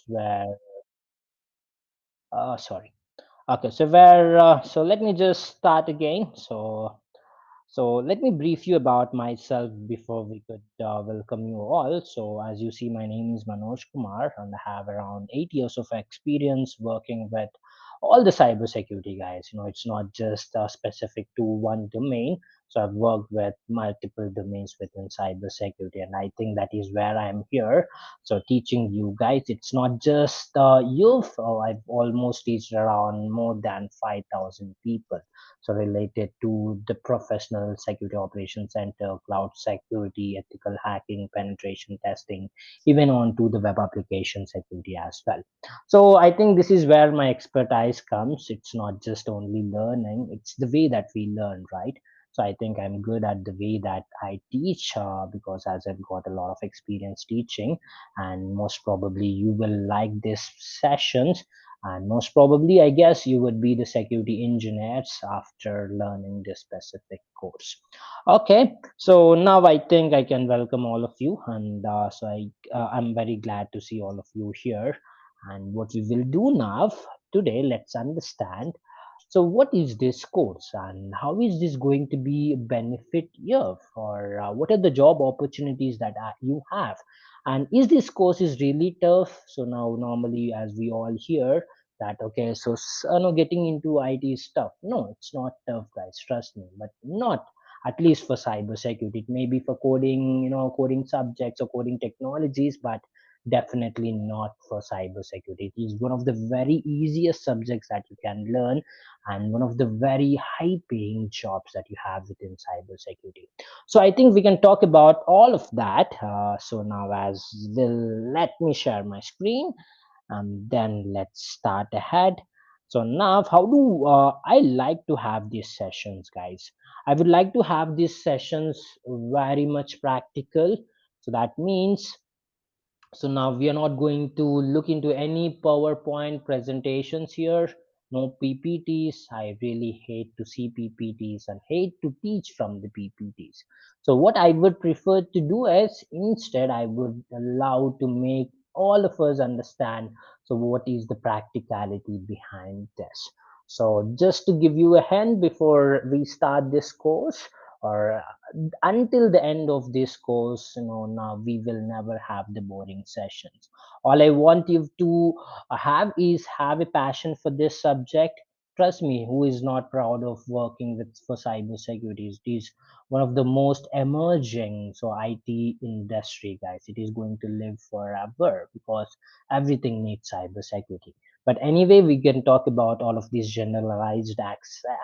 where sorry. Okay, so where so let me just start again. So let me brief you about myself before we could welcome you all. So as you see, my name is Manoj Kumar, and I have around 8 years of experience working with all the cybersecurity guys. It's not just specific to one domain. So I've worked with multiple domains within cybersecurity, and I think that is where I'm here. So teaching you guys, it's not just youth. I've almost teached around more than 5,000 people, so related to the professional security operations center, cloud security, ethical hacking, penetration testing, even on to the web application security as well. So I think this is where my expertise comes. It's not just only learning, it's the way that we learn, right? So I think I'm good at the way that I teach, because as I've got a lot of experience teaching, and most probably you will like these sessions, and most probably I guess you would be the security engineers after learning this specific course. Okay, so now I think I can welcome all of you, and I'm very glad to see all of you here. And what we will do now today, let's understand, so what is this course and how is this going to be a benefit here, or what are the job opportunities that you have, and is this course is really tough? So now normally as we all hear that, okay, so no, getting into IT is tough. No, it's not tough, guys, trust me, but not at least for cyber security. It may be for coding, coding subjects or coding technologies, but definitely not for cyber security. It is one of the very easiest subjects that you can learn, and one of the very high paying jobs that you have within cyber security. So I think we can talk about all of that. So now as will let me share my screen, and then let's start ahead. So now how do I like to have these sessions, guys? I would like to have these sessions very much practical. So that means, so now we are not going to look into any PowerPoint presentations here. No PPTs. I really hate to see PPTs and hate to teach from the PPTs. So what I would prefer to do is, instead I would allow to make all of us understand, so what is the practicality behind this. So just to give you a hint before we start this course, or until the end of this course, now we will never have the boring sessions. All I want you to have is have a passion for this subject. Trust me, who is not proud of working with for cybersecurity? It is one of the most emerging so IT industry, guys. It is going to live forever because everything needs cybersecurity. But anyway, we can talk about all of these generalized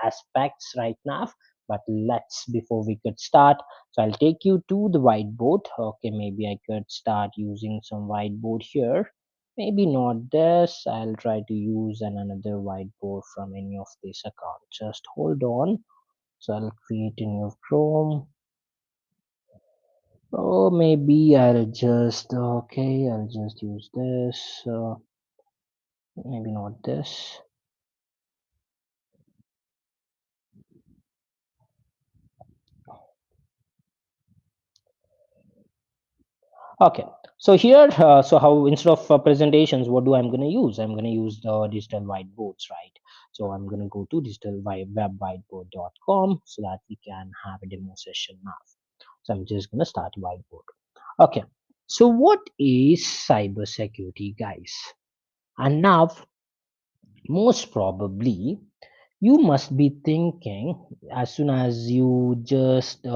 aspects right now. But let's, before we could start, so I'll take you to the whiteboard. Okay, maybe I could start using some whiteboard here. Maybe not this. I'll try to use another whiteboard from any of this account. Just hold on. So I'll create a new Chrome. Oh, maybe I'll just, okay, I'll just use this. Maybe not this. Okay, so here, so how, instead of presentations, what do I'm going to use? I'm going to use the digital whiteboards, right? So I'm going to go to digitalwebwhiteboard.com so that we can have a demo session now. So I'm just going to start whiteboard. Okay, so what is cybersecurity, guys? And now, most probably, you must be thinking, as soon as you just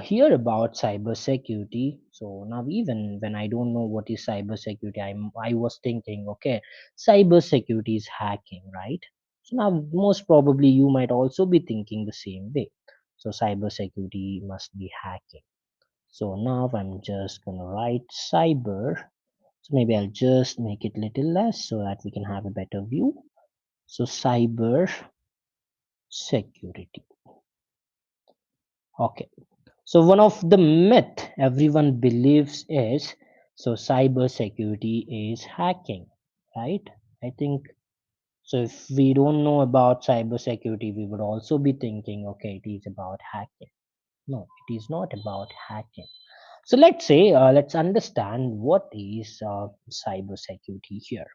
hear about cybersecurity. So now, even when I don't know what is cybersecurity, I was thinking, okay, cybersecurity is hacking, right? So now, most probably, you might also be thinking the same way. So cybersecurity must be hacking. So now I'm just gonna write cyber. So maybe I'll just make it little less so that we can have a better view. So cyber security. Okay. So one of the myth everyone believes is, so cyber security is hacking, right? I think so. If we don't know about cyber security, we would also be thinking, okay, it is about hacking. No, it is not about hacking. So let's say, let's understand what is cyber security here.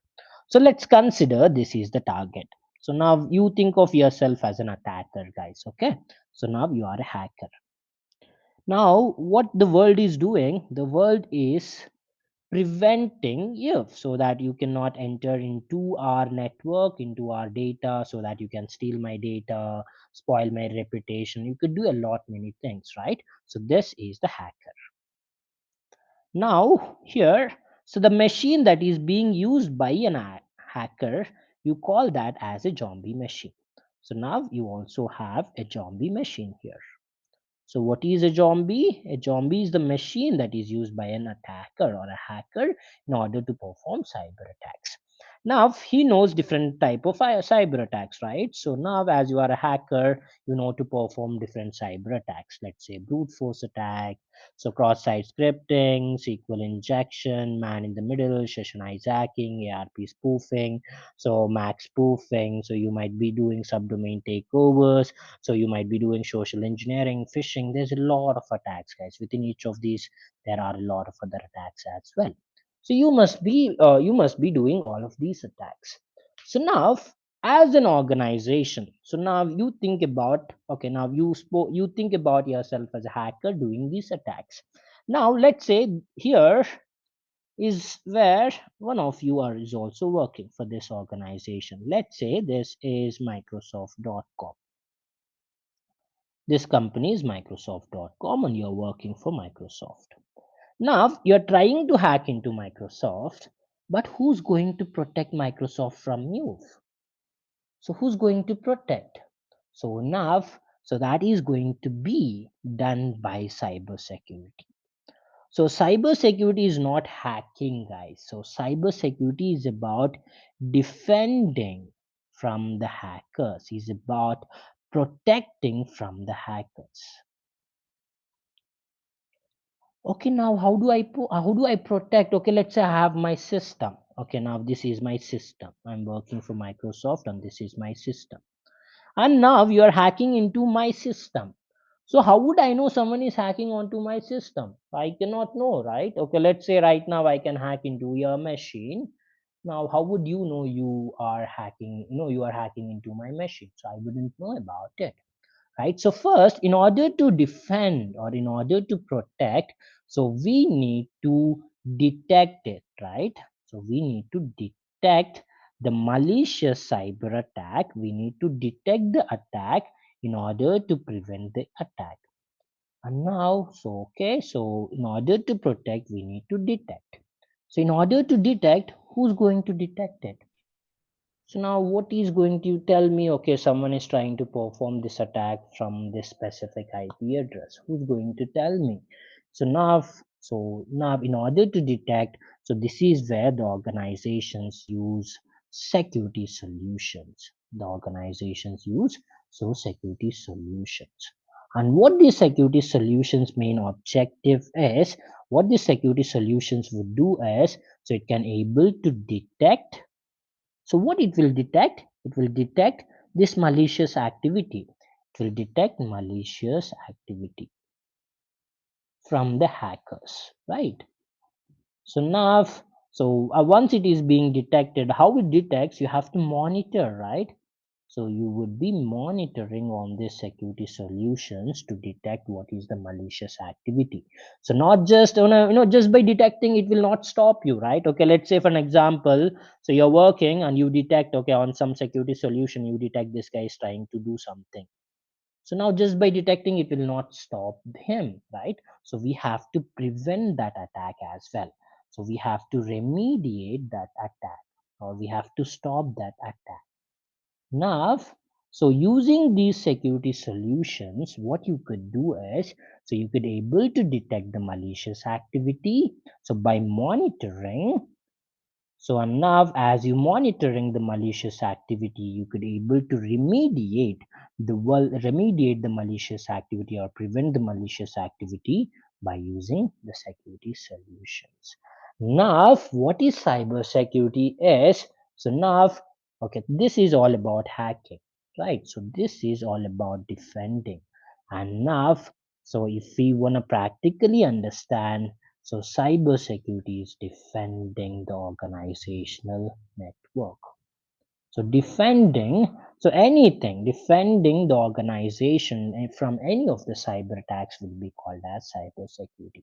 So let's consider this is the target. So now you think of yourself as an attacker, guys. Okay. So now you are a hacker. Now, what the world is doing, the world is preventing you so that you cannot enter into our network, into our data, so that you can steal my data, spoil my reputation. You could do a lot many things, right? So this is the hacker. Now here, so the machine that is being used by an hacker, you call that as a zombie machine. So now you also have a zombie machine here. So, what is a zombie? A zombie is the machine that is used by an attacker or a hacker in order to perform cyber attacks. Now, he knows different type of cyber attacks, right? So now, as you are a hacker, you know to perform different cyber attacks. Let's say brute force attack, so cross-site scripting, SQL injection, man in the middle, session hijacking, ARP spoofing, so MAC spoofing. So you might be doing subdomain takeovers, so you might be doing social engineering, phishing. There's a lot of attacks, guys. Within each of these there are a lot of other attacks as well. So you must be doing all of these attacks. So now, as an organization, so now you think about, okay, now you think about yourself as a hacker doing these attacks. Now let's say here is where one of you are is also working for this organization. Let's say this is Microsoft.com. This company is Microsoft.com and you're working for Microsoft. Now you're trying to hack into Microsoft, but who's going to protect Microsoft from you? So who's going to protect? So now, so that is going to be done by cybersecurity. So cybersecurity is not hacking, guys. So cybersecurity is about defending from the hackers. Is about protecting from the hackers. Okay, now how do I protect? Okay, let's say I have my system. Okay, now this is my system. I'm working for Microsoft and this is my system. And now you are hacking into my system. So how would I know someone is hacking onto my system? I cannot know, right? Okay, let's say right now I can hack into your machine. Now how would you know you are hacking, you are hacking into my machine? So I wouldn't know about it, right? So first, in order to defend or in order to protect, so we need to detect it, right? So we need to detect the malicious cyber attack. We need to detect the attack in order to prevent the attack. And now, so okay, so in order to protect, we need to detect. So in order to detect, who's going to detect it? So now what is going to tell me, okay, someone is trying to perform this attack from this specific IP address. Who's going to tell me? So now in order to detect, so this is where the organizations use security solutions. The organizations use so security solutions. And what these security solutions main objective is, what these security solutions would do is, so it can able to detect, so what it will detect? It will detect this malicious activity. It will detect malicious activity from the hackers, right? So now, once it is being detected, how it detects, you have to monitor, right? So you would be monitoring on these security solutions to detect what is the malicious activity. So not just just by detecting it will not stop you, right? Okay, let's say for an example, so you're working and you detect, okay, on some security solution you detect this guy is trying to do something. So now just by detecting it will not stop him, right? So we have to prevent that attack as well. So we have to remediate that attack, or we have to stop that attack. Now, so using these security solutions, what you could do is, so you could able to detect the malicious activity. So by monitoring, so now as you monitoring the malicious activity, you could able to remediate the malicious activity or prevent the malicious activity by using the security solutions. Now, what is cyber security is, so now, okay, this is all about hacking, right? So this is all about defending. And now So if we want to practically understand, so cybersecurity is defending the organizational network. So defending, so anything defending the organization from any of the cyber attacks will be called as cybersecurity.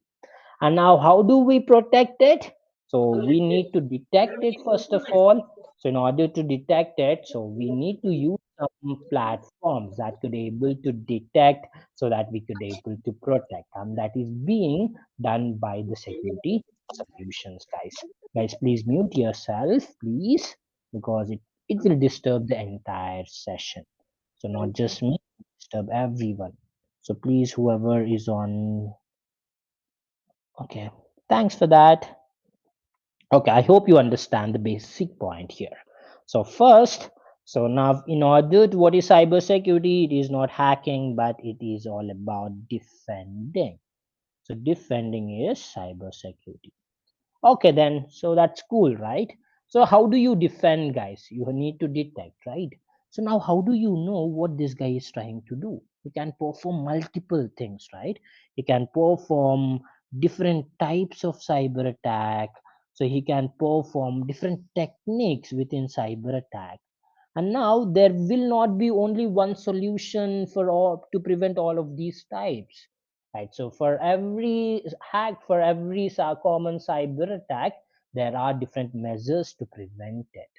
And now, how do we protect it? So we need to detect it first of all. So in order to detect it, so we need to use some platforms that could able to detect, so that we could able to protect, and that is being done by the security solutions, guys. Guys, please mute yourself, please, because it will disturb the entire session. So not just me, disturb everyone. So please, whoever is on. Okay, thanks for that. Okay, I hope you understand the basic point here. So first, so now in order to, what is cybersecurity? It is not hacking, but it is all about defending. So defending is cybersecurity. Okay, then, so that's cool, right? So how do you defend, guys? You need to detect, right? So now how do you know what this guy is trying to do? You can perform multiple things, right? You can perform different types of cyber attack. So he can perform different techniques within cyber attack. And now there will not be only one solution for all to prevent all of these types, right? So for every hack, for every common cyber attack, there are different measures to prevent it,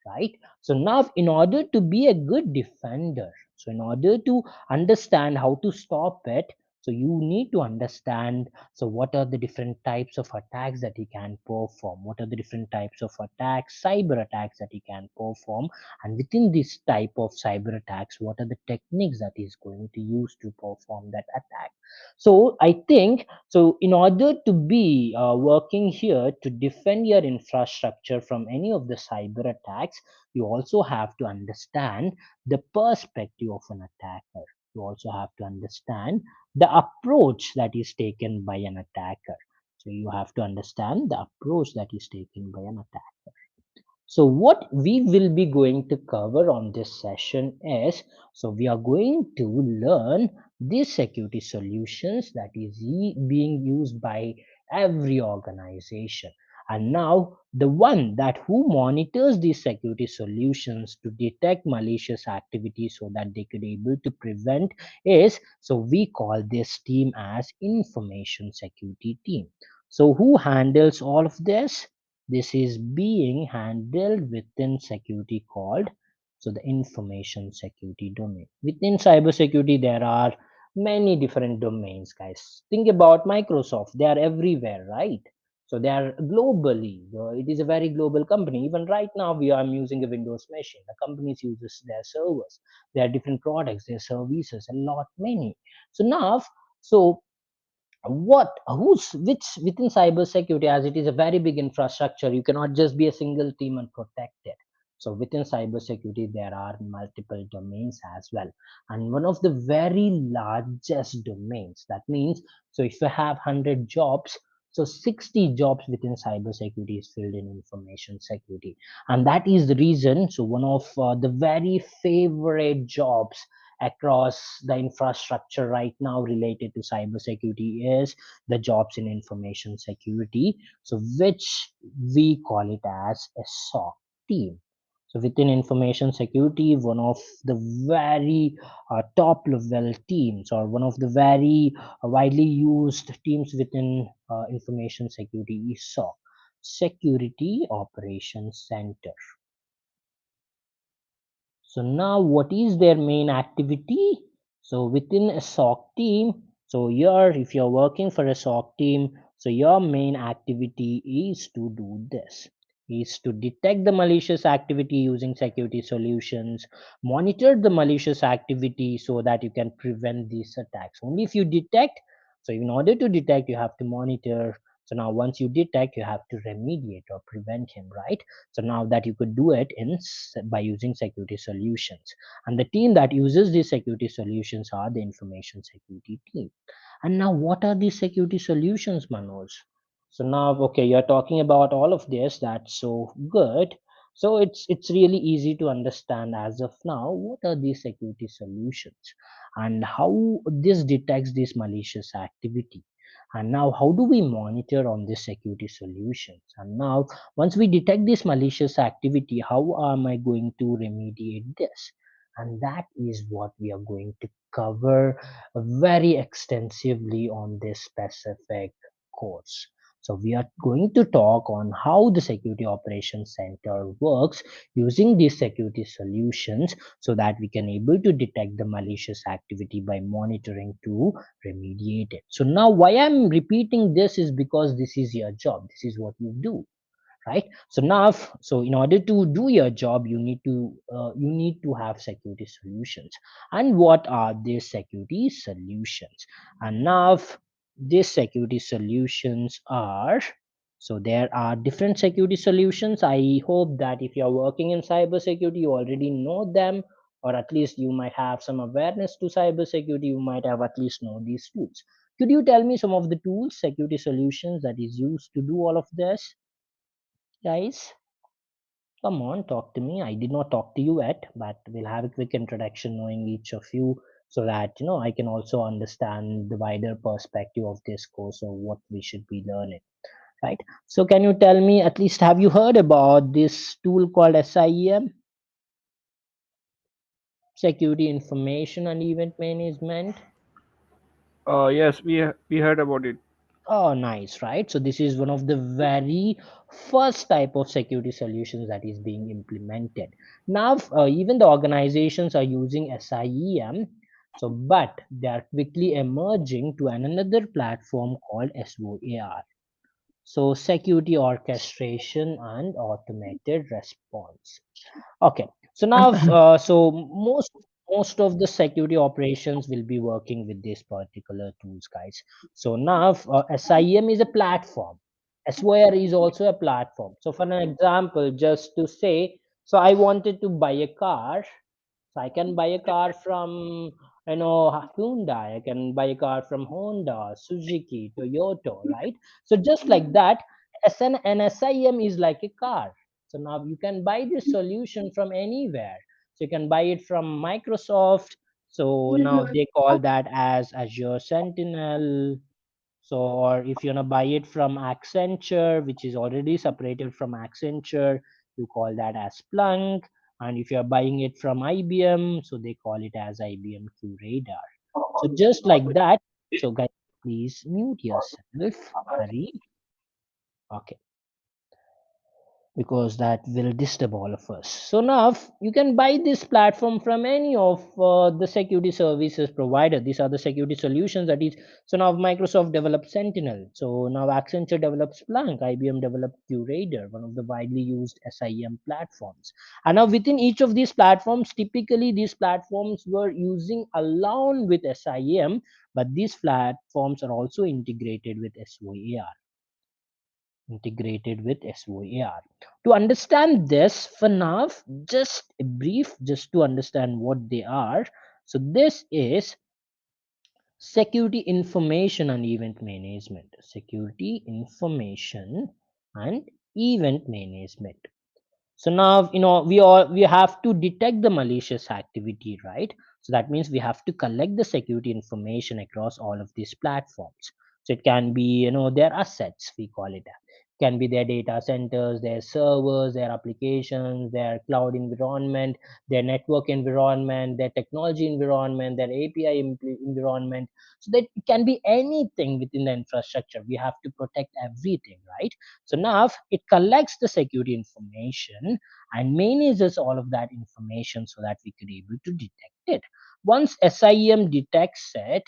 right? So now, in order to be a good defender, so in order to understand how to stop it, so you need to understand, so what are the different types of attacks that he can perform, what are the different types of attacks, cyber attacks that he can perform, and within this type of cyber attacks, what are the techniques that he's going to use to perform that attack. So I think, so in order to be working here to defend your infrastructure from any of the cyber attacks, you also have to understand the perspective of an attacker. You also have to understand the approach that is taken by an attacker. So you have to understand the approach that is taken by an attacker. So what we will be going to cover on this session is, so we are going to learn these security solutions that is being used by every organization. And now the one that who monitors these security solutions to detect malicious activity so that they could able to prevent is, so we call this team as information security team. So who handles all of this? This is being handled within security called, so the information security domain. Within cybersecurity, there are many different domains, guys. Think about Microsoft. They are everywhere, right? So they are globally. It is a very global company. Even right now, I'm using a Windows machine. The companies uses their servers. There are different products, their services, a lot many. So now, so what who's which within cybersecurity, as it is a very big infrastructure, you cannot just be a single team and protect it. So within cybersecurity there are multiple domains as well, and one of the very largest domains, that means, so if you have 100 jobs, so 60 jobs within cybersecurity is filled in information security. And that is the reason, so one of the very favorite jobs across the infrastructure right now related to cybersecurity is the jobs in information security, so which we call it as a SOC team. So within information security, one of the very top level teams, or one of the very widely used teams within information security is SOC, Security Operations Center. So now what is their main activity? So within a SOC team, so if you're working for a SOC team, so your main activity is to do this, is to detect the malicious activity using security solutions, monitor the malicious activity so that you can prevent these attacks. Only if you detect, so in order to detect, you have to monitor. So now once you detect, you have to remediate or prevent him, right? So now that you could do it by using security solutions, and the team that uses these security solutions are the information security team. And now what are these security solutions, Manoj? So now, okay, you're talking about all of this, that's so good. So it's really easy to understand as of now what are these security solutions and how this detects this malicious activity. And now how do we monitor on these security solutions? And now once we detect this malicious activity, how am I going to remediate this? And that is what we are going to cover very extensively on this specific course. So we are going to talk on how the Security Operations Center works using these security solutions so that we can able to detect the malicious activity by monitoring to remediate it. So now why I'm repeating this is because this is your job. This is what you do, right? So now so in order to do your job you need to have security solutions. And what are these security solutions? And now these security solutions are, so there are different security solutions. I hope that if you're working in cybersecurity you already know them, or at least you might have some awareness to cybersecurity. You might have at least know these tools. Could you tell me some of the tools, security solutions that is used to do all of this, guys? Come on, talk to me. I did not talk to you yet, but we'll have a quick introduction knowing each of you so that I can also understand the wider perspective of this course or what we should be learning, right? So can you tell me, at least have you heard about this tool called SIEM, Security Information and Event Management? Yes, we heard about it. Oh, nice, right? So this is one of the very first type of security solutions that is being implemented. Now, even the organizations are using SIEM, so but they are quickly emerging to another platform called SOAR. So security orchestration and automated response. Okay. So now, so most of the security operations will be working with these particular tools, guys. So now, SIEM is a platform. SOAR is also a platform. So for an example, just to say, so I wanted to buy a car. So I can buy a car from Hyundai. I can buy a car from Honda, Suzuki, Toyota, right? So just like that, an SIM is like a car. So now you can buy this solution from anywhere. So you can buy it from Microsoft. So now they call that as Azure Sentinel. So, or if you wanna buy it from Accenture, which is already separated from Accenture, you call that as Splunk. And if you're buying it from IBM, so they call it as IBM QRadar. So just like that. So guys, please mute yourself. Hurry. Okay, because that will disturb all of us. So now you can buy this platform from any of the security services provider. These are the security solutions that is. So now Microsoft developed Sentinel. So now Accenture develops Splunk. IBM developed QRadar, one of the widely used SIEM platforms. And now within each of these platforms, typically these platforms were using along with SIEM, but these platforms are also integrated with SOAR. To understand this, for now, just a brief, just to understand what they are. So this is security information and event management. Security information and event management. So now we have to detect the malicious activity, right? So that means we have to collect the security information across all of these platforms. So it can be their assets, we call it, can be their data centers, their servers, their applications, their cloud environment, their network environment, their technology environment, their API environment. So that it can be anything within the infrastructure. We have to protect everything, right? So now it collects the security information and manages all of that information so that we could able to detect it. Once SIEM detects it,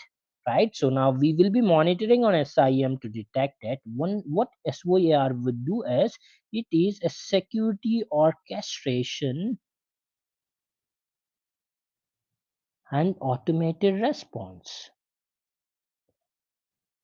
right? So now we will be monitoring on SIEM to detect it. What SOAR would do is it is a security orchestration and automated response.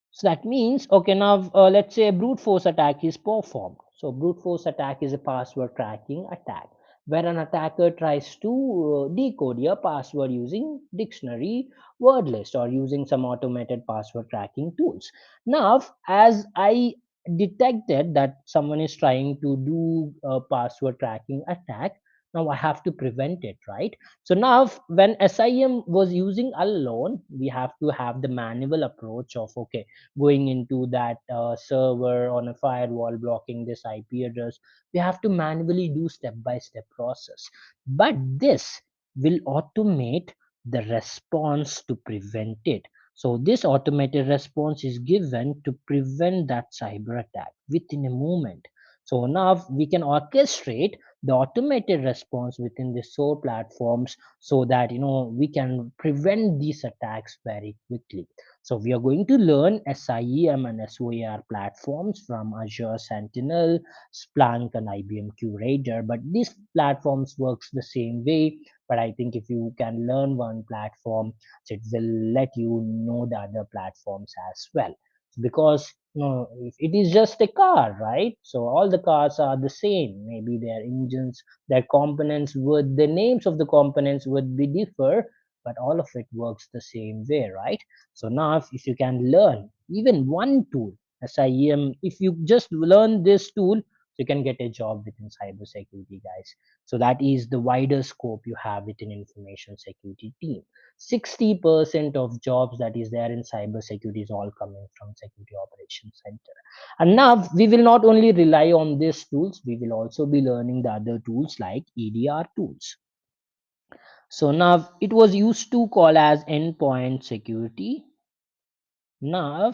So that means, okay, now let's say a brute force attack is performed. So brute force attack is a password cracking attack where an attacker tries to decode your password using dictionary word list or using some automated password cracking tools. Now, as I detected that someone is trying to do a password tracking attack, now I have to prevent it, right? So now when SIM was using alone, we have to have the manual approach of, okay, going into that server on a firewall, blocking this IP address. We have to manually do step by step process, but this will automate the response to prevent it. So this automated response is given to prevent that cyber attack within a moment. So now we can orchestrate the automated response within the SOAR platforms, so that we can prevent these attacks very quickly. So we are going to learn SIEM and SOAR platforms from Azure Sentinel, Splunk, and IBM QRadar. But these platforms works the same way. But I think if you can learn one platform, so it will let you know the other platforms as well. Because if it is just a car, right? So all the cars are the same. Maybe their engines, their components would, the names of the components would be differ, but all of it works the same way, right? So now if you can learn even one tool, SIEM, if you just learn this tool, you can get a job within cybersecurity, guys. So that is the wider scope you have within information security team. 60% of jobs that is there in cybersecurity is all coming from security operations center. And now we will not only rely on these tools, we will also be learning the other tools like EDR tools. So now it was used to call as endpoint security. Now,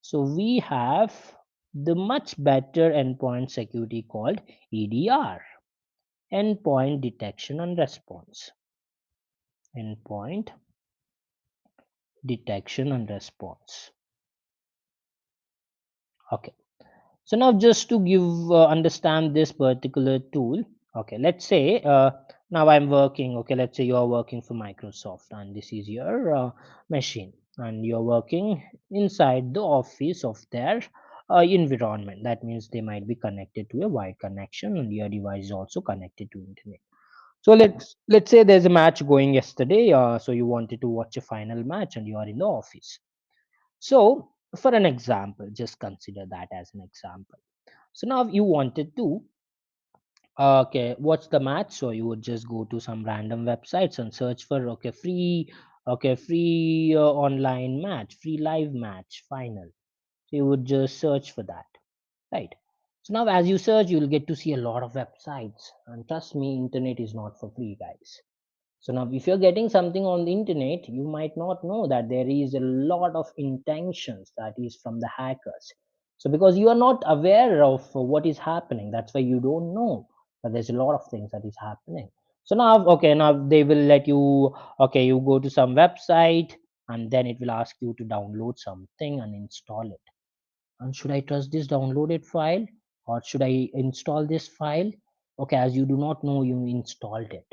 so we have the much better endpoint security called EDR, endpoint detection and response. Endpoint detection and response. Okay. So now just to give understand this particular tool, okay, let's say now I'm working, okay, let's say you're working for Microsoft and this is your machine, and you're working inside the office of their environment. That means they might be connected to a wide connection and your device is also connected to internet. So let's say there's a match going yesterday, so you wanted to watch a final match and you are in the office. So for an example, just consider that as an example. So now you wanted to okay watch the match, so you would just go to some random websites and search for free online match, free live match final. So you would just search for that, right? So now as you search, you'll get to see a lot of websites, and trust me, internet is not for free, guys. So now, if you're getting something on the internet, you might not know that there is a lot of intentions that is from the hackers. So because you are not aware of what is happening, that's why you don't know that there's a lot of things that is happening. So now, okay, now they will let you, okay, you go to some website and then it will ask you to download something and install it. And should I trust this downloaded file or should I install this file? Okay, as you do not know, you installed it,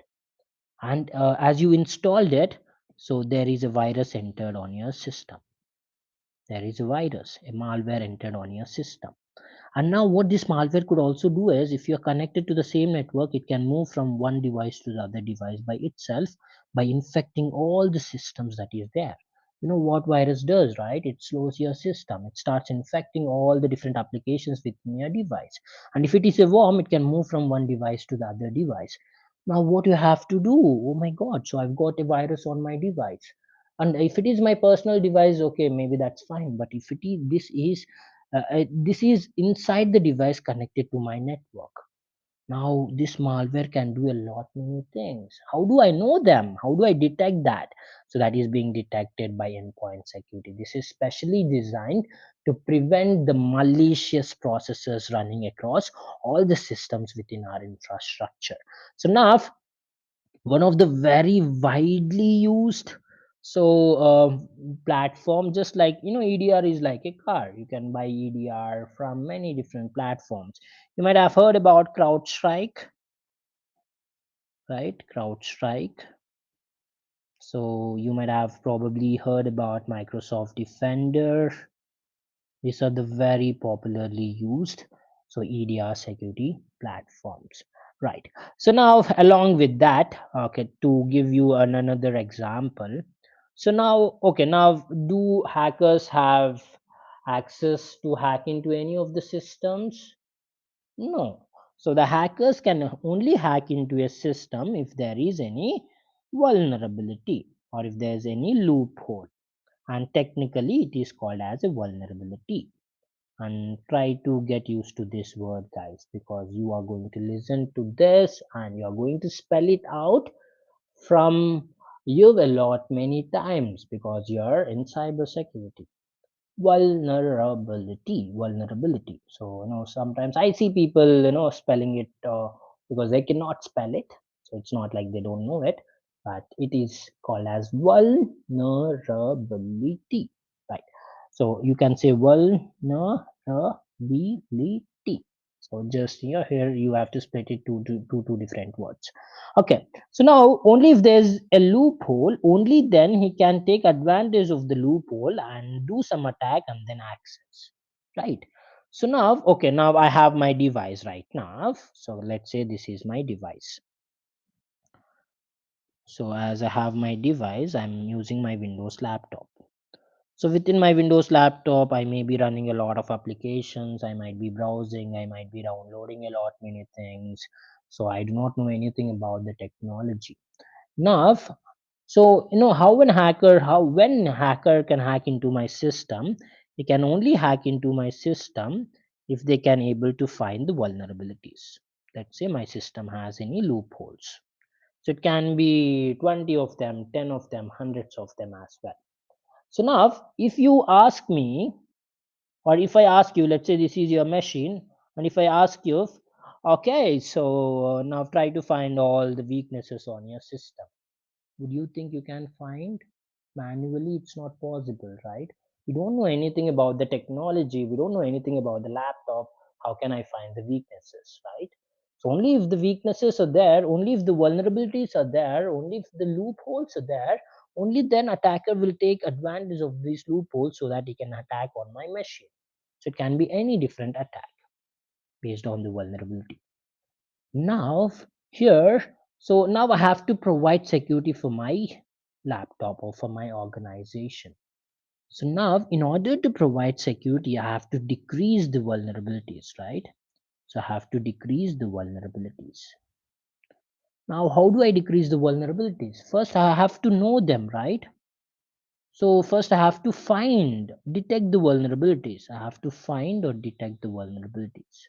and as you installed it, so there is a virus entered on your system. There is a virus, a malware entered on your system. And now what this malware could also do is, if you're connected to the same network, it can move from one device to the other device by itself, by infecting all the systems that is there. You know what virus does, right? It slows your system. It starts infecting all the different applications within your device. And if it is a worm, it can move from one device to the other device. Now what you have to do? Oh my God! So I've got a virus on my device, and if it is my personal device, okay, maybe that's fine. But if it is, this is inside the device connected to my network. Now this malware can do a lot many things. How do I know them? How do I detect that? So that is being detected by endpoint security. This is specially designed to prevent the malicious processes running across all the systems within our infrastructure. So now one of the very widely used, so platform, just like EDR is like a car. You can buy EDR from many different platforms. You might have heard about CrowdStrike, right? CrowdStrike. So you might have probably heard about Microsoft Defender. These are the very popularly used, so EDR security platforms, right? So now, along with that, okay, to give you another example. So now, okay, now do hackers access to hack into any of the systems? No. So the hackers can only hack into a system if there is any vulnerability or if there is any loophole. And technically, it is called as a vulnerability. And try to get used to this word, guys, because you are going to listen to this and you are going to spell it out from you a lot many times because you're in cybersecurity. Vulnerability. So sometimes I see people spelling it because they cannot spell it, so it's not like they don't know it, but it is called as vulnerability, right? So you can say vulnerability. So just here you have to split it to two different words. Okay, so now only if there's a loophole, only then he can take advantage of the loophole and do some attack and then access, right? So now, okay, now I have my device right now. So let's say this is my device. So as I have my device, I'm using my Windows laptop. So within my Windows laptop, I may be running a lot of applications. I might be browsing. I might be downloading a lot many things. So I do not know anything about the technology. Now, so how when hacker can hack into my system, they can only hack into my system if they can able to find the vulnerabilities. Let's say my system has any loopholes. So it can be 20 of them, 10 of them, hundreds of them as well. So now if you ask me, or if I ask you, let's say this is your machine, and if I ask you, okay, so now try to find all the weaknesses on your system, would you think you can find? Manually it's not possible, right? We don't know anything about the technology, we don't know anything about the laptop. How can I find the weaknesses, right? So only if the weaknesses are there, only if the vulnerabilities are there, only if the loopholes are there, only then attacker will take advantage of these loopholes so that he can attack on my machine. So it can be any different attack based on the vulnerability. Now here, so now I have to provide security for my laptop or for my organization. So now in order to provide security, I have to decrease the vulnerabilities, right? So I have to decrease the vulnerabilities. Now how do I decrease the vulnerabilities? First I have to know them, right? So first I have to detect the vulnerabilities. I have to find or detect the vulnerabilities.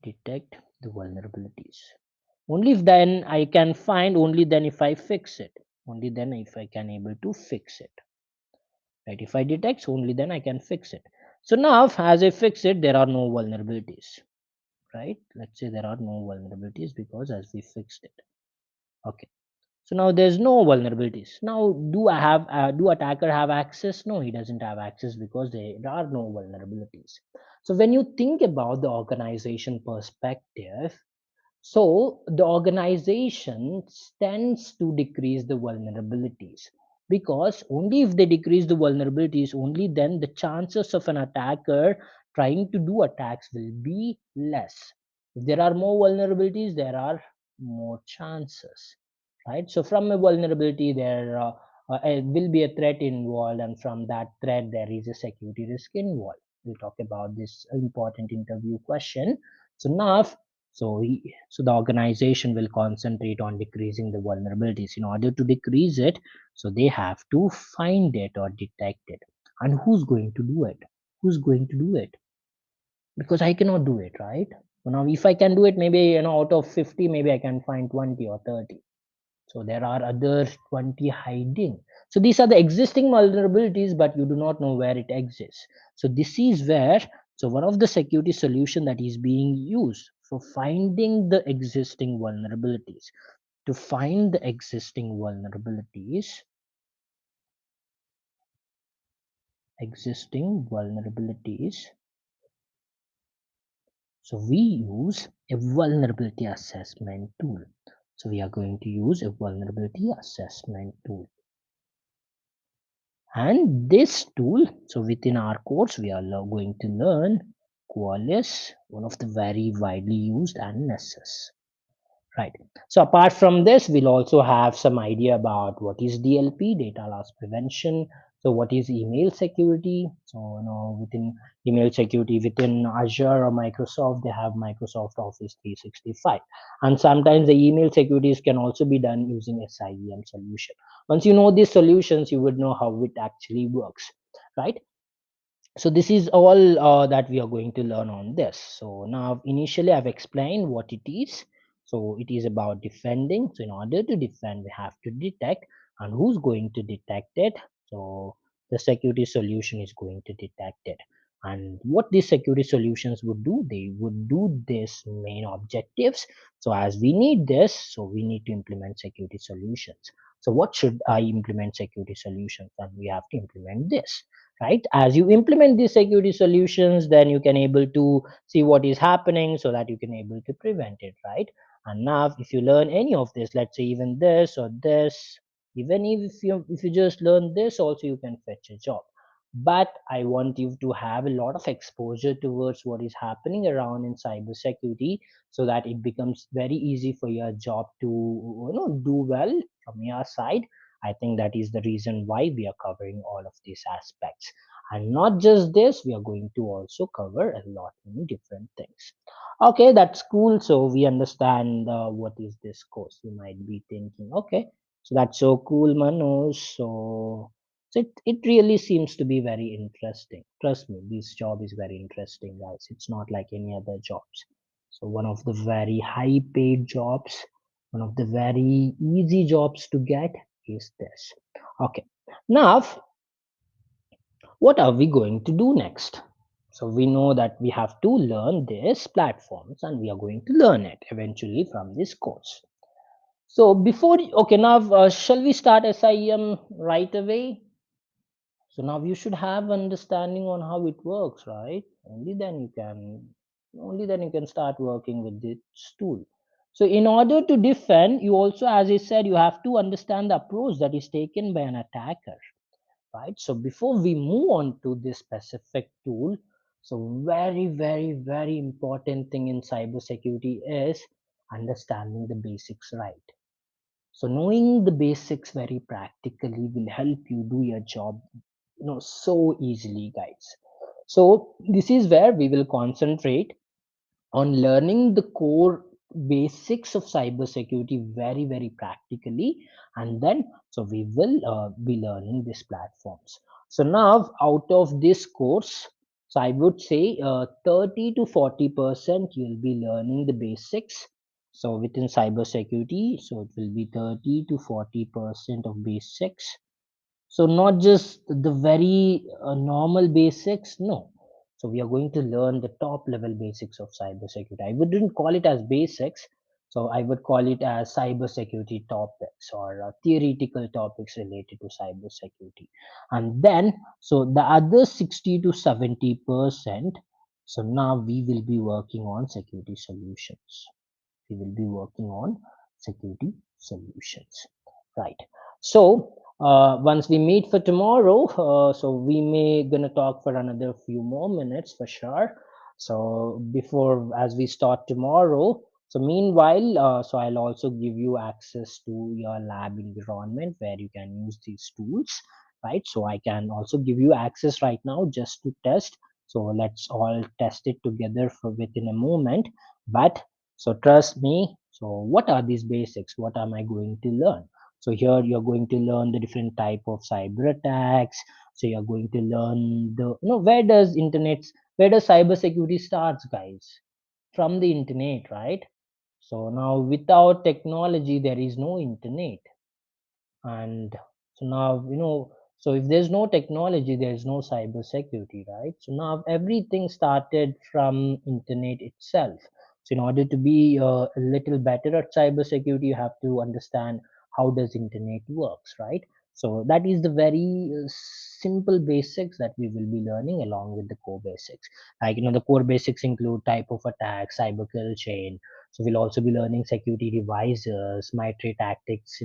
Detect the vulnerabilities. Only if then I can find, only then if I fix it. Only then if I can able to fix it. Right? If I detect, only then I can fix it. So now as I fix it, there are no vulnerabilities. Right? Let's say there are no vulnerabilities because as we fixed it. Okay. So now there's no vulnerabilities. Now do attacker have access? No, he doesn't have access because there are no vulnerabilities. So when you think about the organization perspective, so the organization tends to decrease the vulnerabilities because only if they decrease the vulnerabilities, only then the chances of an attacker trying to do attacks will be less. If there are more vulnerabilities, there are more chances, right? So from a vulnerability, there will be a threat involved, and from that threat, there is a security risk involved. We'll talk about this important interview question. So now so the organization will concentrate on decreasing the vulnerabilities. In order to decrease it, so they have to find it or detect it. And who's going to do it? Who's going to do it? Because I cannot do it, right? So now if I can do it, maybe out of 50, maybe I can find 20 or 30. So there are other 20 hiding. So these are the existing vulnerabilities, but you do not know where it exists. So this is where, so one of the security solution that is being used for finding the existing vulnerabilities. To find the existing vulnerabilities, so we use a vulnerability assessment tool. So we are going to use a vulnerability assessment tool. And this tool, so within our course, we are going to learn Qualys, one of the very widely used and necessary. Right. So apart from this, we'll also have some idea about what is DLP, data loss prevention. So what is email security? So within email security within Azure or Microsoft, they have Microsoft Office 365, and sometimes the email securities can also be done using SIEM solution. Once you know these solutions, you would know how it actually works, right? So this is all that we are going to learn on this. So now initially I've explained what it is. So it is about defending. So in order to defend, we have to detect, and who's going to detect it? So the security solution is going to detect it. And what these security solutions would do, they would do this main objectives. So as we need this, so we need to implement security solutions. So what should I implement security solutions? And we have to implement this, right? As you implement these security solutions, then you can able to see what is happening so that you can able to prevent it, right? And now if you learn any of this, let's say even this or this, even if you just learn this also, you can fetch a job. But I want you to have a lot of exposure towards what is happening around in cybersecurity, so that it becomes very easy for your job to do well from your side. I think that is the reason why we are covering all of these aspects. And not just this, we are going to also cover a lot many different things. Okay, that's cool. So we understand what is this course. You might be thinking, okay, so that's so cool, Manoj. So it really seems to be very interesting. Trust me, this job is very interesting, guys. It's not like any other jobs. So one of the very high paid jobs, one of the very easy jobs to get is this. Okay, now what are we going to do next? So we know that we have to learn these platforms, and we are going to learn it eventually from this course. So before, okay, now shall we start SIEM right away? So now you should have understanding on how it works, right? Only then you can start working with this tool. So in order to defend, you also, as I said, you have to understand the approach that is taken by an attacker, right? So before we move on to this specific tool, so very, very, very important thing in cybersecurity is understanding the basics, right? So knowing the basics very practically will help you do your job, so easily, guys. So this is where we will concentrate on learning the core basics of cybersecurity very, very practically, and then so we will be learning these platforms. So now out of this course, so I would say 30 to 40% you'll be learning the basics. So within cybersecurity, so it will be 30 to 40% of basics. So not just the very normal basics, no. So we are going to learn the top level basics of cybersecurity. I wouldn't call it as basics. So I would call it as cybersecurity topics, or theoretical topics related to cybersecurity. And then, so the other 60 to 70%, so now we will be working on security solutions. We will be working on security solutions, right? So once we meet for tomorrow, so we may gonna talk for another few more minutes for sure. So before, as we start tomorrow, so meanwhile, so I'll also give you access to your lab environment where you can use these tools, right? So I can also give you access right now just to test. So let's all test it together for within a moment. But so trust me. So what are these basics? What am I going to learn? So here you're going to learn the different type of cyber attacks. So you're going to learn where does cybersecurity starts, guys? From the internet, right? So now without technology, there is no internet. And so now, so if there's no technology, there's no cyber security, right? So now everything started from internet itself. So in order to be a little better at cyber security, you have to understand how does internet works, right? So that is the very simple basics that we will be learning along with the core basics. Like, the core basics include type of attack, cyber kill chain. So we'll also be learning security devices, MITRE tactics,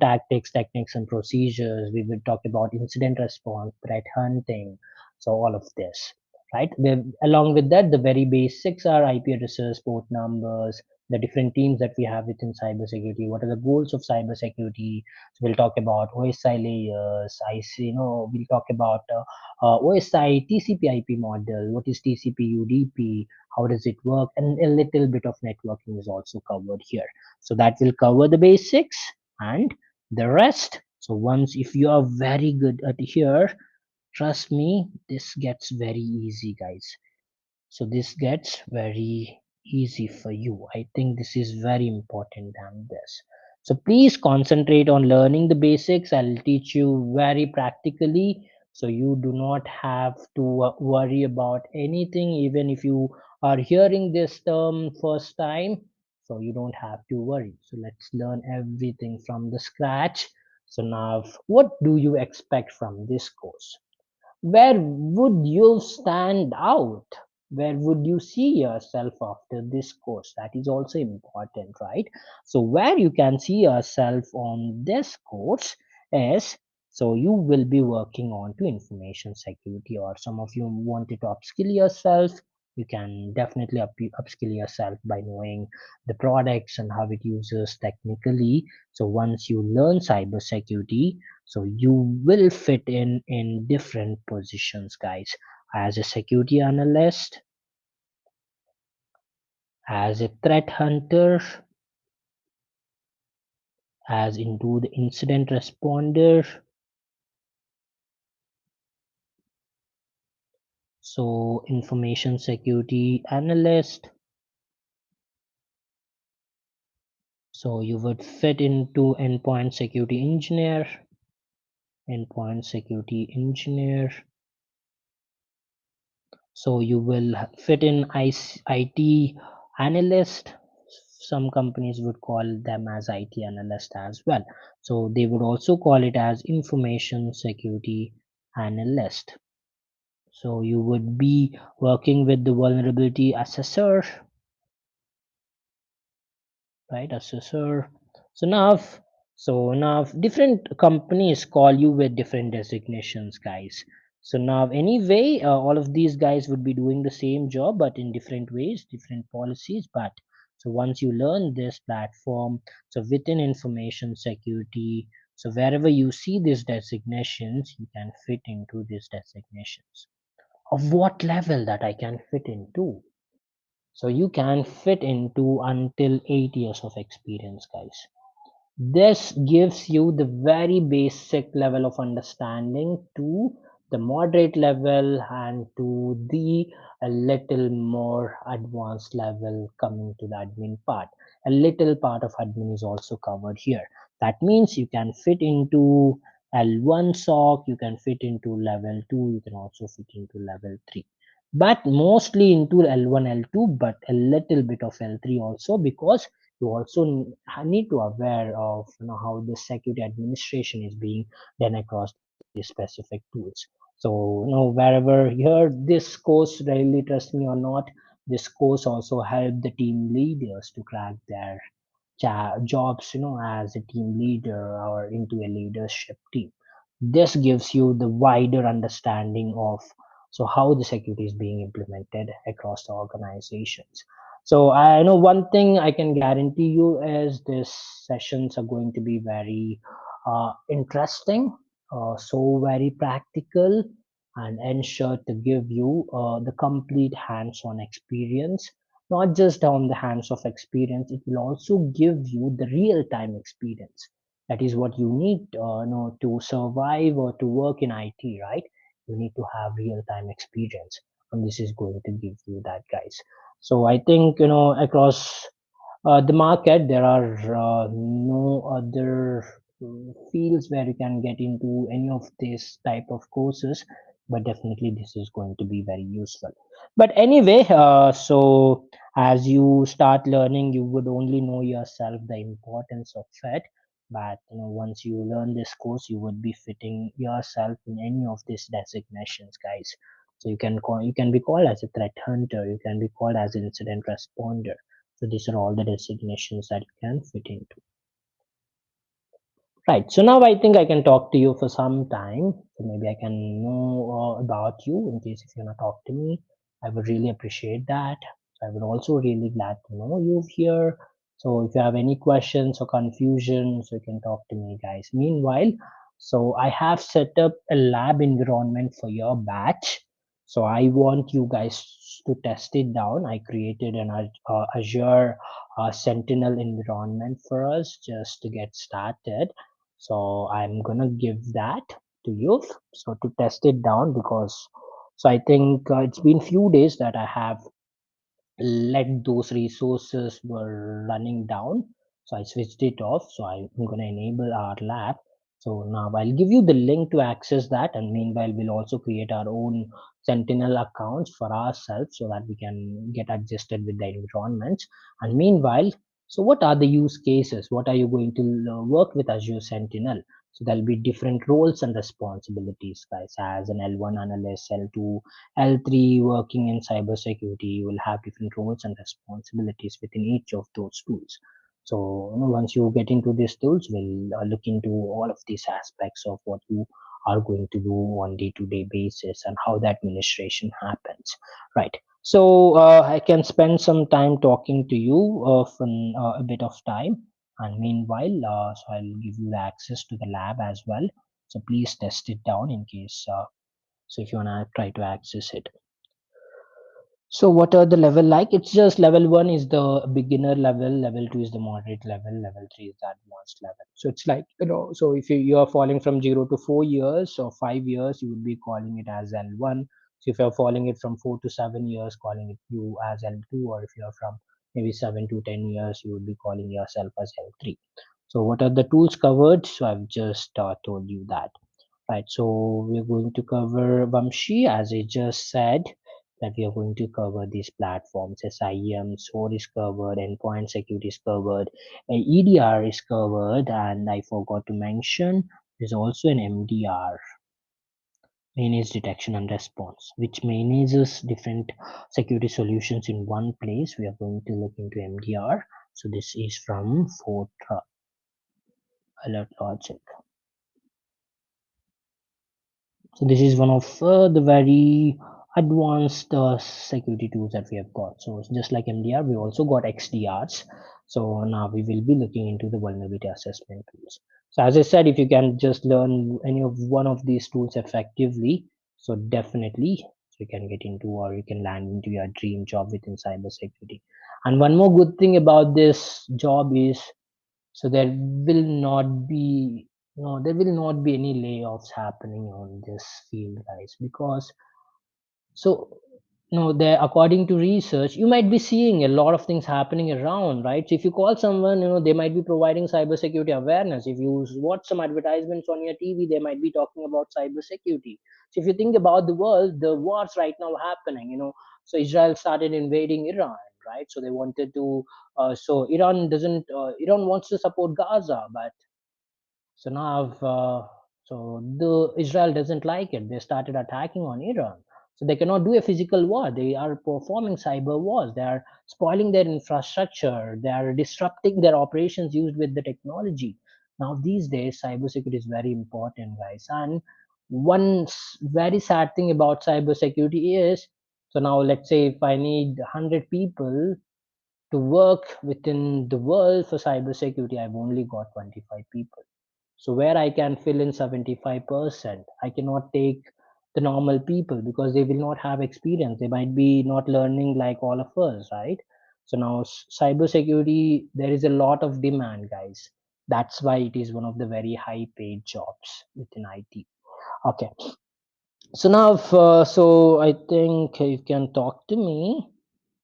tactics, techniques, and procedures. We will talk about incident response, threat hunting, so all of this. right? Along with that, the very basics are IP addresses, port numbers, the different teams that we have within cybersecurity. What are the goals of cybersecurity? So we'll talk about OSI layers. We'll talk about OSI TCP/IP model. What is TCP UDP? How does it work? And a little bit of networking is also covered here. So that will cover the basics and the rest. So once if you are very good at here, trust me, this gets very easy, guys. So this gets very easy for you. I think this is very important than this. So please concentrate on learning the basics. I'll teach you very practically. So you do not have to worry about anything, even if you are hearing this term first time. So you don't have to worry. So let's learn everything from the scratch. So now, what do you expect from this course? Where would you stand out? Where would you see yourself after this course? That is also important, right? So where you can see yourself on this course is, so you will be working on to information security, or some of you wanted to upskill yourself. You can definitely upskill yourself by knowing the products and how it uses technically. So once you learn cybersecurity, so you will fit in different positions, guys, as a security analyst, as a threat hunter, as into the incident responder, so information security analyst. So you would fit into endpoint security engineer. So you will fit in IT analyst. Some companies would call them as IT analyst as well. So they would also call it as information security analyst. So you would be working with the vulnerability assessor, right? Assessor. So now, different companies call you with different designations, guys. So now, anyway, all of these guys would be doing the same job, but in different ways, different policies. But so once you learn this platform, so within information security, so wherever you see these designations, you can fit into these designations. Of what level that I can fit into? So you can fit into until 8 years of experience, guys. This gives you the very basic level of understanding to the moderate level and to the a little more advanced level coming to the admin part. A little part of admin is also covered here. That means you can fit into L1 SOC, you can fit into level 2, you can also fit into level 3. But mostly into L1, L2, but a little bit of L3 also, because you also need to aware of how the security administration is being done across these specific tools. So wherever here this course, really, trust me or not, this course also help the team leaders to crack their jobs as a team leader or into a leadership team. This gives you the wider understanding of how the security is being implemented across the organizations. So I know one thing I can guarantee you is these sessions are going to be very interesting, so very practical, and ensure to give you the complete hands-on experience. Not just on the hands of experience, it will also give you the real-time experience. That is what you need, to survive or to work in IT, right? You need to have real-time experience, and this is going to give you that, guys. So I think across the market there are no other fields where you can get into any of this type of courses, but definitely this is going to be very useful. But anyway, so as you start learning, you would only know yourself the importance of it. But once you learn this course, you would be fitting yourself in any of these designations, guys. So you can be called as a threat hunter, you can be called as an incident responder. So these are all the designations that you can fit into. Right. So now I think I can talk to you for some time. So maybe I can know about you in case if you want to talk to me. I would really appreciate that. So I would also really glad to know you here. So if you have any questions or confusion, so you can talk to me, guys. Meanwhile, so I have set up a lab environment for your batch. So I want you guys to test it down. I created an Azure Sentinel environment for us just to get started. So I'm gonna give that to you so to test it down, because so I think it's been few days that I have let those resources were running down, so I switched it off. So I'm going to enable our lab. So now I'll give you the link to access that, and meanwhile we'll also create our own sentinel accounts for ourselves so that we can get adjusted with the environments. And meanwhile, so what are the use cases, what are you going to work with Azure Sentinel? So there'll be different roles and responsibilities, guys, as an L1 analyst, L2, L3 working in cybersecurity. You will have different roles and responsibilities within each of those tools. So once you get into these tools, we'll look into all of these aspects of what you are going to do on day-to-day basis and how the administration happens. Right. So I can spend some time talking to you for a bit of time, and meanwhile, so I'll give you the access to the lab as well. So please test it down in case. So if you wanna try to access it. So what are the level like? It's just level one is the beginner level, level two is the moderate level, level three is the advanced level. So it's like, so if you are falling from 0 to 4 years or 5 years, you would be calling it as L1. So if you're falling it from 4 to 7 years, calling it you as L2, or if you're from maybe 7 to 10 years, you would be calling yourself as L3. So what are the tools covered? So I've just told you that. Right, so we're going to cover Vamshi, as I just said, that we are going to cover these platforms. SIEM, SOAR is covered, Endpoint Security is covered, EDR is covered, and I forgot to mention there's also an MDR, managed detection and response, which manages different security solutions in one place. We are going to look into MDR. So this is from Fort Alert Logic. So this is one of the very advanced security tools that we have got. So just like MDR, we also got XDRs. So now we will be looking into the vulnerability assessment tools. So as I said, if you can just learn any of one of these tools effectively, so definitely you can get into, or you can land into your dream job within cybersecurity. And one more good thing about this job is, so there will not be, no, there will not be any layoffs happening on this field, guys, because so no, there, according to research, you might be seeing a lot of things happening around, right? So if you call someone, they might be providing cybersecurity awareness. If you watch some advertisements on your TV, they might be talking about cybersecurity. So if you think about the world, the wars right now happening, so Israel started invading Iran, right? So they wanted to, so Iran wants to support Gaza, but so now, so the Israel doesn't like it. They started attacking on Iran. So they cannot do a physical war. They are performing cyber wars. They are spoiling their infrastructure. They are disrupting their operations used with the technology. Now these days, cybersecurity is very important, guys. And one very sad thing about cybersecurity is, so now let's say if I need 100 people to work within the world for cybersecurity, I've only got 25 people. So where I can fill in 75%, I cannot take the normal people because they will not have experience. They might be not learning like all of us, right? So now cybersecurity, there is a lot of demand, guys. That's why it is one of the very high paid jobs within IT. Okay. So now, so I think you can talk to me.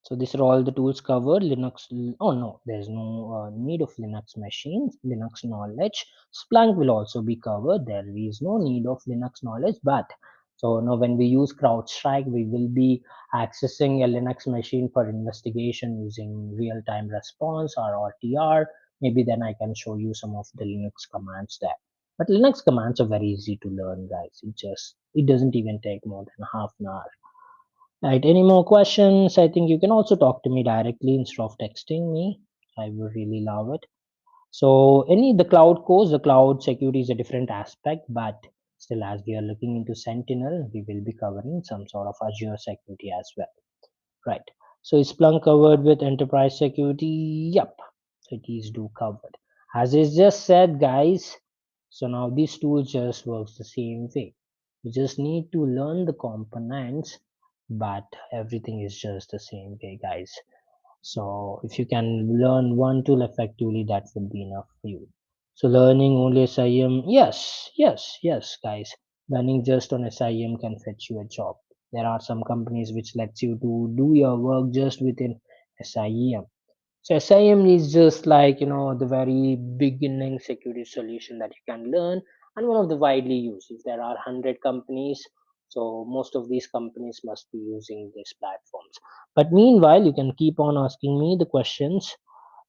So these are all the tools covered. Linux. Oh no, there's no need of Linux machines, Linux knowledge. Splunk will also be covered. There is no need of Linux knowledge. But so now when we use CrowdStrike, we will be accessing a Linux machine for investigation using real-time response or RTR. Maybe then I can show you some of the Linux commands there. But Linux commands are very easy to learn, guys. It doesn't even take more than half an hour. Right. Any more questions? I think you can also talk to me directly instead of texting me. I would really love it. So any the cloud course, the cloud security is a different aspect, but still as we are looking into Sentinel, we will be covering some sort of Azure security as well. Right. So is Splunk covered with enterprise security? Yep, it is do covered. As is just said, guys. So now this tool just works the same way. You just need to learn the components, but everything is just the same way, guys. So if you can learn one tool effectively, that would be enough for you. So learning only SIEM, yes, yes, yes, guys. Learning just on SIEM can fetch you a job. There are some companies which lets you to do your work just within SIEM. So SIM is just like the very beginning security solution that you can learn, and one of the widely used. If there are 100 companies, so most of these companies must be using these platforms. But meanwhile, you can keep on asking me the questions.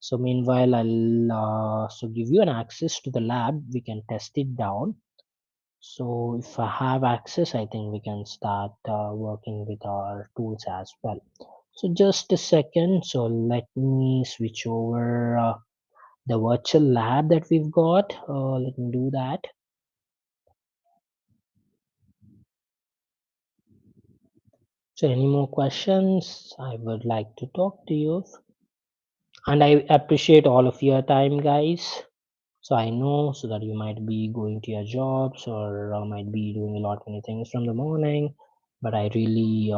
So meanwhile, I'll so give you an access to the lab. We can test it down. So if I have access, I think we can start working with our tools as well. So just a second. So let me switch over the virtual lab that we've got. Let me do that. So any more questions? I would like to talk to you. And I appreciate all of your time, guys. So I know so that you might be going to your jobs or might be doing a lot many things from the morning, but I really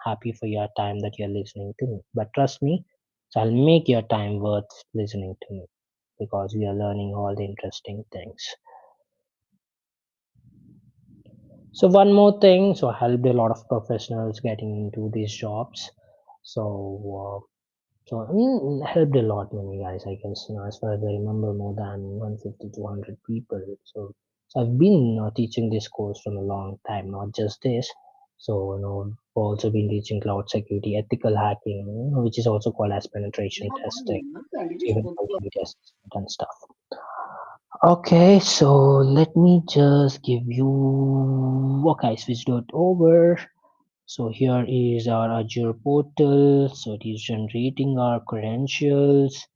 happy for your time that you're listening to me. But trust me, so I'll make your time worth listening to me because we are learning all the interesting things. So one more thing, so I helped a lot of professionals getting into these jobs. So helped a lot many guys. I guess as far as I remember, more than 150 to 100 people. So I've been teaching this course from a long time, not just this. So I've also been teaching cloud security, ethical hacking, which is also called as penetration testing, even vulnerability assessment and stuff. Okay, so let me just give you. Okay, I switched it over. So here is our Azure portal. So it is generating our credentials.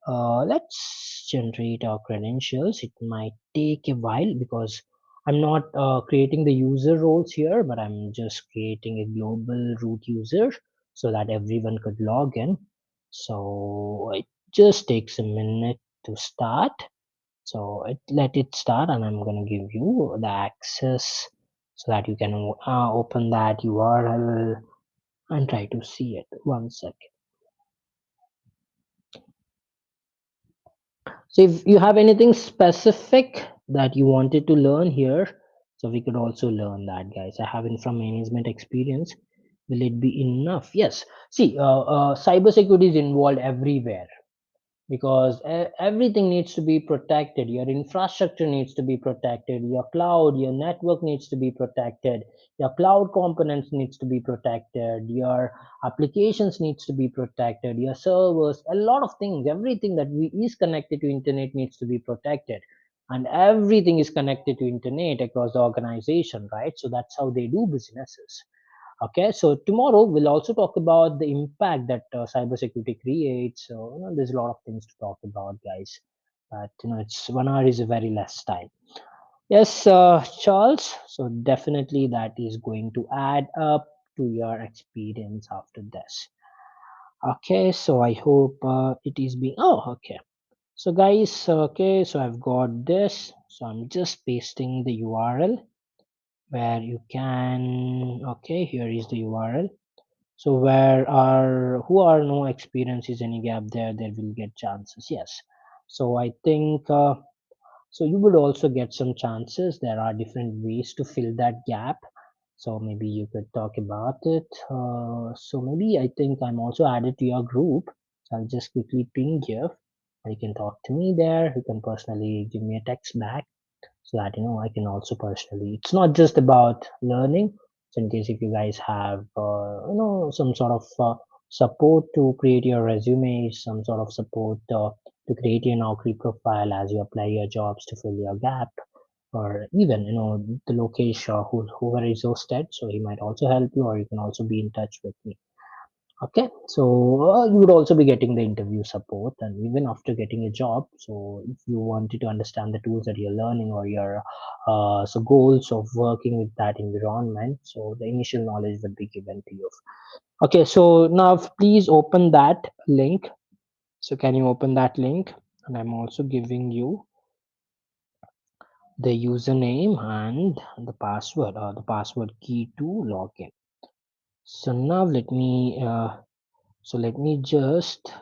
Let's generate our credentials. It might take a while because I'm not creating the user roles here, but I'm just creating a global root user so that everyone could log in. So it just takes a minute to start. So let it start, and I'm going to give you the access so that you can open that URL and try to see it. One second. So if you have anything specific that you wanted to learn here, so we could also learn that, guys. I have infra management experience. Will it be enough? Yes. See, cybersecurity is involved everywhere because everything needs to be protected. Your infrastructure needs to be protected, your cloud, your network needs to be protected, your cloud components needs to be protected, your applications needs to be protected, your servers, a lot of things, everything that is connected to internet needs to be protected, and everything is connected to internet across the organization, right? So that's how they do businesses. Okay, so tomorrow we'll also talk about the impact that cybersecurity creates. So there's a lot of things to talk about, guys. But it's 1 hour is a very less time. Yes, Charles. So definitely that is going to add up to your experience after this. Okay, so I hope it is being. Oh, okay. So guys, okay. So I've got this. So I'm just pasting the URL where you can. Okay, here is the URL. So where are who are no experience is any gap there, they will get chances. Yes. So I think so you would also get some chances. There are different ways to fill that gap. So maybe you could talk about it. So maybe I think I'm also added to your group. So I'll just quickly ping you. You can talk to me there. You can personally give me a text back so that I can also personally, it's not just about learning. So in case if you guys have some sort of support to create your resume, some sort of support to create your Naukri profile as you apply your jobs to fill your gap, or even the location whoever is hosted, so he might also help you, or you can also be in touch with me. Okay, so you would also be getting the interview support, and even after getting a job. So if you wanted to understand the tools that you're learning or your so goals of working with that environment, so the initial knowledge will be given to you. Okay, so now please open that link. So can you open that link? And I'm also giving you the username and the password or the password key to login. So now let me just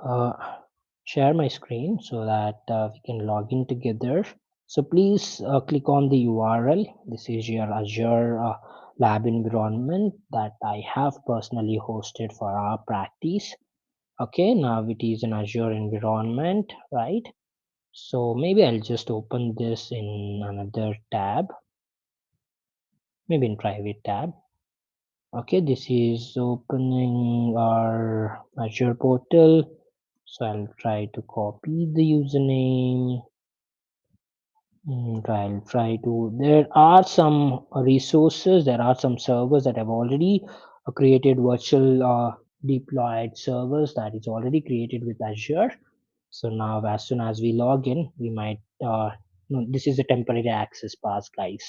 uh, share my screen so that we can log in together. So please click on the URL. This is your Azure lab environment that I have personally hosted for our practice. Okay, now it is an Azure environment, right? So maybe I'll just open this in another tab, maybe in private tab. Okay, this is opening our Azure portal. So I'll try to copy the username. I'll try to. There are some resources, there are some servers that have already created virtual deployed servers that is already created with Azure. So now, as soon as we log in, we might. No, this is a temporary access pass, guys.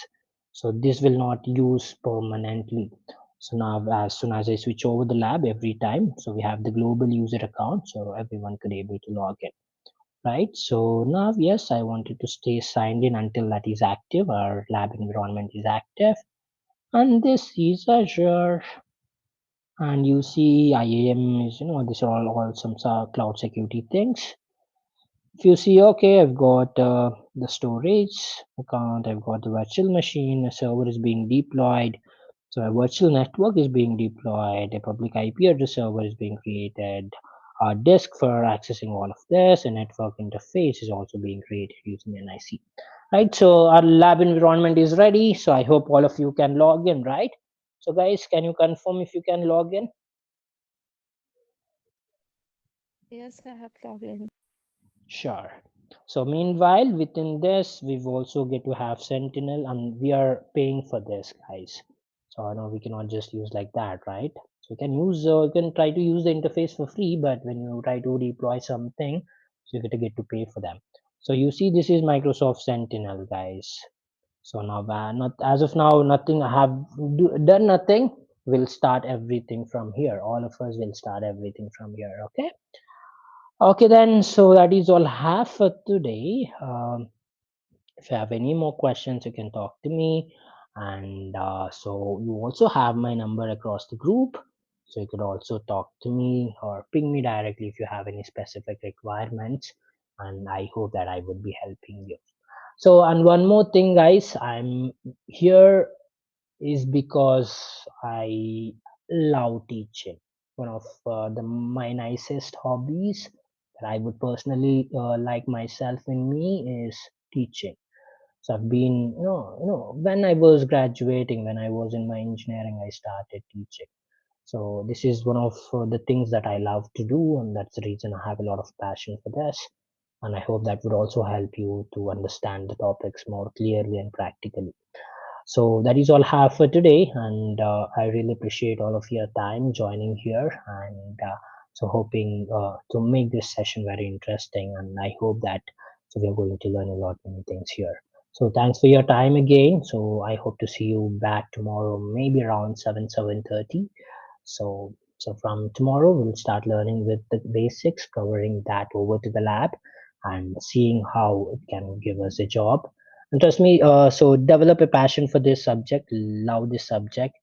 So this will not use permanently. So now, as soon as I switch over the lab every time, so we have the global user account, so everyone could able to log in, right? So now, yes, I wanted to stay signed in until that is active. Our lab environment is active, and this is Azure. And you see, IAM is, these are all some cloud security things. If you see, okay, I've got the storage account, I've got the virtual machine, a server is being deployed, so a virtual network is being deployed, a public IP address server is being created, a disk for accessing all of this, a network interface is also being created using NIC. Right, so our lab environment is ready. So I hope all of you can log in, right? So guys, can you confirm if you can log in? Yes, I have logged in. Sure. So meanwhile, within this, we've also get to have Sentinel, and we are paying for this, guys. So I know we cannot just use like that, right? So you can try to use the interface for free, but when you try to deploy something, so you get to pay for them. So you see, this is Microsoft Sentinel, guys. So now, not as of now, nothing. I have done nothing. We'll start everything from here. All of us will start everything from here. Okay. Okay, then, so that is all I have for today. If you have any more questions, you can talk to me. And so you also have my number across the group. So you could also talk to me or ping me directly if you have any specific requirements. And I hope that I would be helping you. So, and one more thing, guys, I'm here is because I love teaching. One of my nicest hobbies that I would personally like myself in me is teaching. So I've been, when I was graduating, when I was in my engineering, I started teaching. So this is one of the things that I love to do, and that's the reason I have a lot of passion for this. And I hope that would also help you to understand the topics more clearly and practically. So that is all I have for today, and I really appreciate all of your time joining here, and so hoping to make this session very interesting. And I hope that so we are going to learn a lot many things here. So thanks for your time again. So I hope to see you back tomorrow, maybe around 7:30. So from tomorrow we'll start learning with the basics, covering that over to the lab, and seeing how it can give us a job. And trust me, so develop a passion for this subject, love this subject,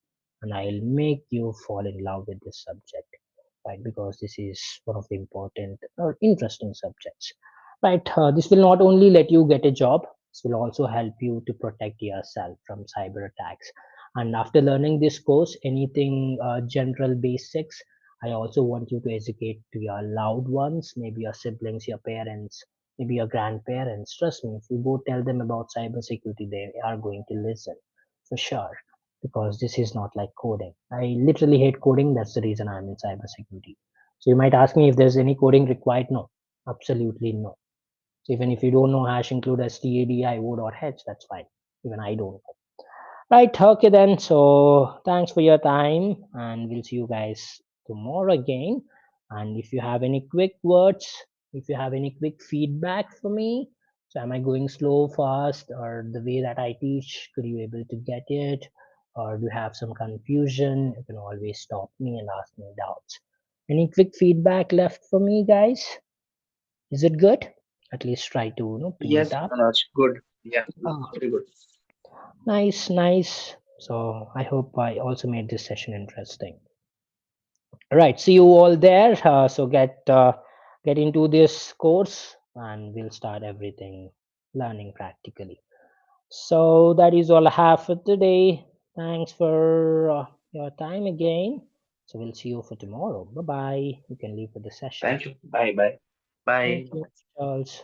and I'll make you fall in love with this subject, right? Because this is one of the important or interesting subjects, right? This will not only let you get a job, this will also help you to protect yourself from cyber attacks. And after learning this course, anything general basics, I also want you to educate to your loved ones, maybe your siblings, your parents, maybe your grandparents. Trust me, if you go tell them about cybersecurity, they are going to listen for sure. Because this is not like coding. I literally hate coding. That's the reason I'm in cybersecurity. So you might ask me if there's any coding required. No, absolutely no. So even if you don't know hash include stadi would or h, that's fine. Even I don't know. Right, okay then. So thanks for your time, and we'll see you guys tomorrow again. And if you have any quick words, if you have any quick feedback for me, so am I going slow, fast, or the way that I teach, could you able to get it? Or do you have some confusion? You can always stop me and ask me doubts. Any quick feedback left for me, guys? Is it good? At least try to ping it Yes, up. Manoj, good. Yeah, Ah, very good. nice, nice. So I hope I also made this session interesting. Right, see you all there. So get into this course, and we'll start everything learning practically. So that is all I have for today. Thanks for your time again. So we'll see you for tomorrow. Bye bye. You can leave for the session. Thank you. Bye bye. Thank Bye. you, Charles.